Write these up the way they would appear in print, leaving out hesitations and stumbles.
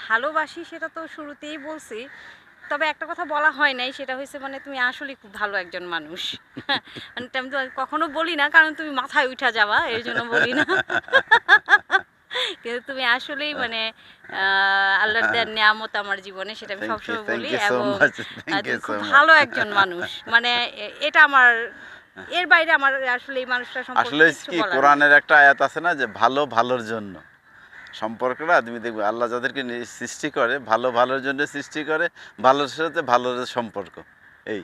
ভালোবাসি সেটা তো শুরুতেই বলছি। তবে একটা কথা বলা হয় নাই, সেটা হইছে মানে তুমি আসলেই খুব ভালো একজন মানুষ। মানে এটা আমি তো কখনো বলি না, কারণ তুমি মাথায় উঠা যাবা, এর জন্য বলি না। কিন্তু তুমি আসলেই মানে আল্লাহর দেওয়া নেয়ামত আমার জীবনে, সেটা আমি সবসময় থ্যাংক বলি। ইউ সো এবং মাচ, থ্যাংক ইউ তুমি সো খুব মাচ। ভালো একজন মানুষ। মানে এটা আমার, এর বাইরে আমার আসলে এই মানুষটা সম্পর্কে আসলে হচ্ছে কিচ্ছু কি, বলার নাই। কোরআনের একটা আয়াত আছে না, যে ভালো ভালোর জন্য সম্পর্কটা তুমি দেখবে আল্লাহ যাদেরকে সৃষ্টি করে ভালো ভালোর জন্য সৃষ্টি করে, ভালোর সাথে ভালোর সম্পর্ক এই।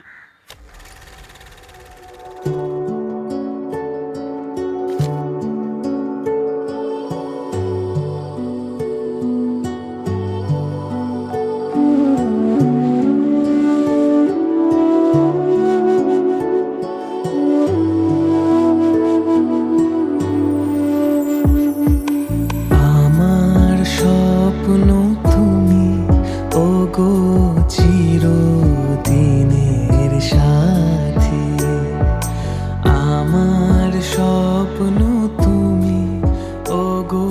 আমার স্বপ্ন তুমি, ওগো চিরদিনের সাথী। আমার স্বপ্ন তুমি, ওগো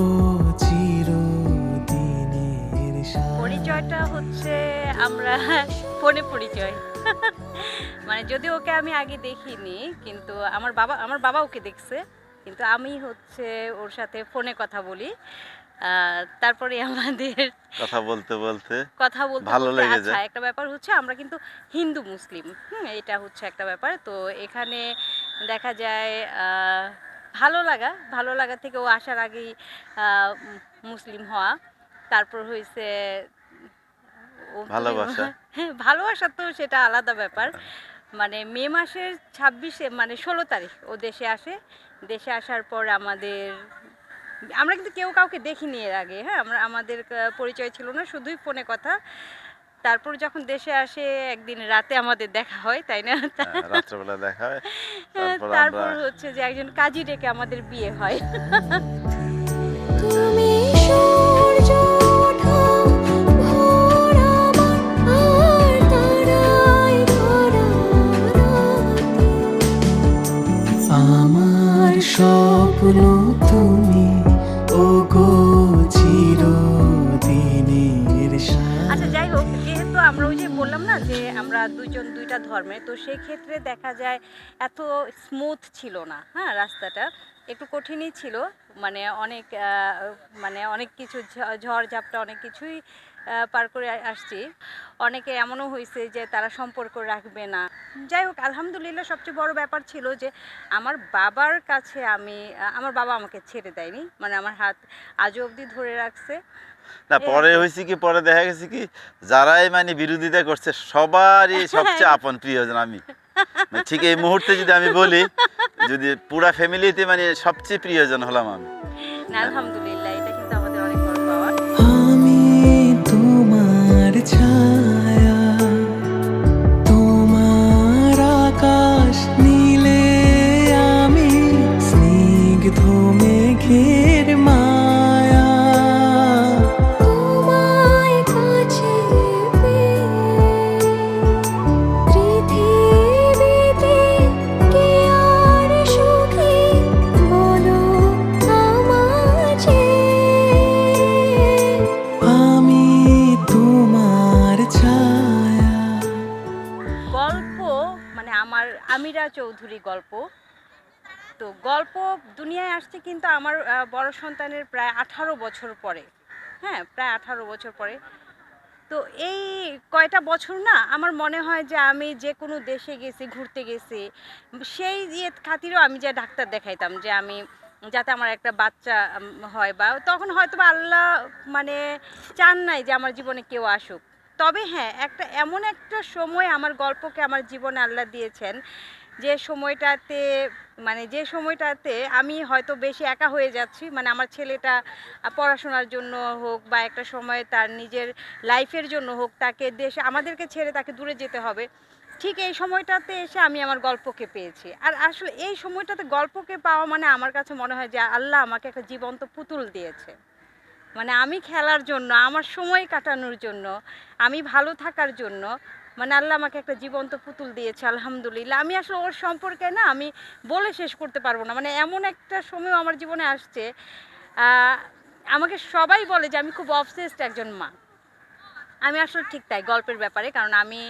চিরদিনের পরিচয়টা সাথী। হচ্ছে আমরা ফোনে পরিচয়। মানে যদি ওকে আমি আগে দেখিনি, কিন্তু আমার বাবা ওকে দেখছে, কিন্তু আমি হচ্ছে ওর সাথে ফোনে কথা বলি। তারপরে আমাদের কথা বলতে বলতে কথা বলতে ভালো বলতে, লেগে আচ্ছা যায়। একটা ব্যাপার হচ্ছে আমরা কিন্তু হিন্দু মুসলিম, এটা হচ্ছে একটা ব্যাপার। তো এখানে দেখা যায় ভালো লাগা থেকে ও আসার আগেই মুসলিম হওয়া, তারপর হয়েছে ও তুমি ভালোবাসা। হ্যাঁ, ভালোবাসা তো সেটা আলাদা ব্যাপার। মানে মে মাসের 26-এ মানে 16 তারিখ ও দেশে আসে। দেশে আসার পর আমরা কিন্তু কেউ কাউকে দেখিনি এর আগে, হ্যাঁ, আমাদের পরিচয় ছিল না, শুধুই ফোনে কথা। তারপর যখন দেশে আসে একদিন রাতে আমাদের দেখা হয়, তাই না? রাত্রেবেলা দেখা হয়, তারপর আমরা তারপর হচ্ছে যে একজন কাজী ডেকে আমাদের বিয়ে হয়। তুমি সূর্য ওঠা, ভোর আমার, আর তারায় ভরা রাতে। আমার স্বপ্ন তুমি, ওগো চিরদিনের আচ্ছা যাই হোক, সাথী। যেহেতু আমরা ওই যে বললাম না যে আমরা দুজন দুইটা ধর্মের, তো সেক্ষেত্রে দেখা যায় এত স্মুথ ছিল না, হ্যাঁ, রাস্তাটা একটু কঠিনই ছিল। মানে অনেক কিছু ঝড় ঝাপটা অনেক কিছুই পার করে আসছি। অনেকে এমনও হয়েছে যে তারা সম্পর্ক রাখবে না। যাই হোক, আলহামদুলিল্লাহ সবচেয়ে বড় ব্যাপার ছিল যে আমার বাবার কাছে আমার বাবা আমাকে ছেড়ে দেয়নি, মানে আমার হাত আজও অবধি ধরে রাখছে। না, এই আর পরে কি। হয়েছে কি, পরে দেখা গেছে কি, যারাই মানে বিরোধিতা করছে সবারই সবচেয়ে আপন প্রিয়জন আমি। মানে ঠিক এই মুহূর্তে যদি আমি বলি, যদি পুরা ফ্যামিলিতে মানে সবচেয়ে প্রিয়জন হলাম আমি। না, আলহামদুলিল্লাহ এটা কিন্তু আমাদের অনেক বড় পাওয়া। আমি তোমার ছায়া, তোমার আকাশ নীলে, আমি স্নিগ্ধ মেঘের মায়া। তোমায় কাছে পেয়ে পৃথিবীতে কি আর সুখী, বলো আমায়। আমি তোমার ছায়া। গল্প মানে আমার আমিরা চৌধুরী গল্প। তো গল্প দুনিয়ায় আসছে কিন্তু আমার বড় সন্তানের প্রায় 18 বছর পরে। হ্যাঁ, প্রায় 18 বছর পরে। তো এই কয়টা বছর না আমার মনে হয় যে আমি যে কোনো দেশে গেছি, ঘুরতে গেছি, সেই খাতিরেও আমি যে ডাক্তার দেখাইতাম যে আমি যাতে আমার একটা বাচ্চা হয়, বা তখন হয়তো বা আল্লাহ মানে চান নাই যে আমার জীবনে কেউ আসুক। তবে হ্যাঁ, এমন একটা সময় আমার গল্পকে আমার জীবনে আল্লাহ দিয়েছেন, যে সময়টাতে আমি হয়তো বেশি একা হয়ে যাচ্ছি। মানে আমার ছেলেটা পড়াশোনার জন্য হোক, বা একটা সময় তার নিজের লাইফের জন্য হোক, আমাদেরকে ছেড়ে তাকে দূরে যেতে হবে। ঠিক এই সময়টাতে এসে আমি আমার গল্পকে পেয়েছি। আর আসলে এই সময়টাতে গল্পকে পাওয়া মানে আমার কাছে মনে হয় যে আল্লাহ আমাকে একটা জীবন্ত পুতুল দিয়েছে। মানে আমি খেলার জন্য, আমার সময় কাটানোর জন্য, আমি ভালো থাকার জন্য, মানে আল্লাহ আমাকে একটা জীবন্ত পুতুল দিয়েছে, আলহামদুলিল্লাহ। আমি আসলে ওর সম্পর্কে না আমি বলে শেষ করতে পারবো না। মানে এমন একটা সময় আমার জীবনে আসছে, আহ, আমাকে সবাই বলে যে আমি খুব অবসেসড একজন মা। আমি আসলে ঠিক তাই গল্পের ব্যাপারে, কারণ আমি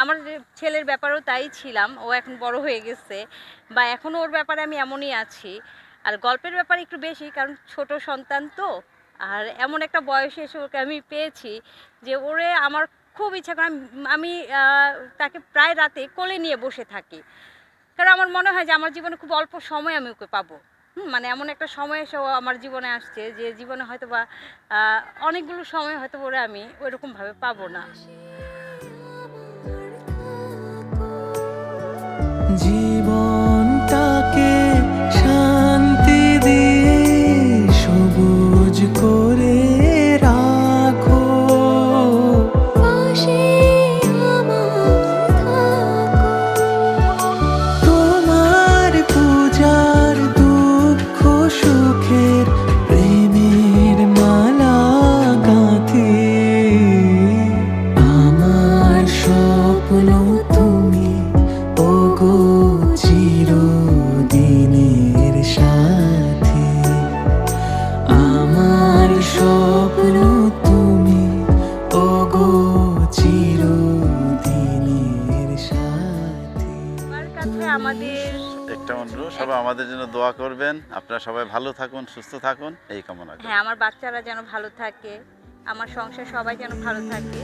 আমার যে ছেলের ব্যাপারেও তাই ছিলাম। ও এখন বড় হয়ে গেছে, বা এখনও ওর ব্যাপারে আমি এমনই আছি। আর গল্পের ব্যাপারে একটু বেশি, কারণ ছোট সন্তান তো। আর এমন একটা বয়সে এসে ওকে আমি পেয়েছি যে ওরে আমার খুব ইচ্ছা করে আমি তাকে প্রায় রাতে কোলে নিয়ে বসে থাকি। কারণ আমার মনে হয় যে আমার জীবনে খুব অল্প সময় আমি ওকে পাবো। মানে এমন একটা সময় এসে ও আমার জীবনে আসছে যে জীবনে হয়তো বা অনেকগুলো সময় হয়তো ওরা আমি ওইরকমভাবে পাবো না। জীবনটাকে শান্তি দিয়ে সবুজ করে রাখো, পাশে আমার থাকো। তোমার পূজার দুঃখ সুখের প্রেমের মালা গাঁথি, আমার স্বপ্ন তুমি ওগো চিরদিনের সাথী, আমার স্বপ্ন তুমি ওগো চিরদিনের সাথী। আমার কাছে আমাদের একটা অনুরোধ, সবাই আমাদের জন্য দোয়া করবেন। আপনারা সবাই ভালো থাকুন, সুস্থ থাকুন, এই কামনা করি। হ্যাঁ, আমার বাচ্চারা যেন ভালো থাকে, আমার সংসার সবাই যেন ভালো থাকে।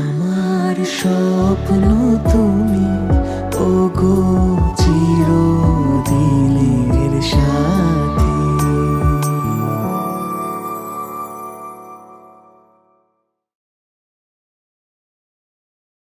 আমার স্বপ্ন তুমি ওগো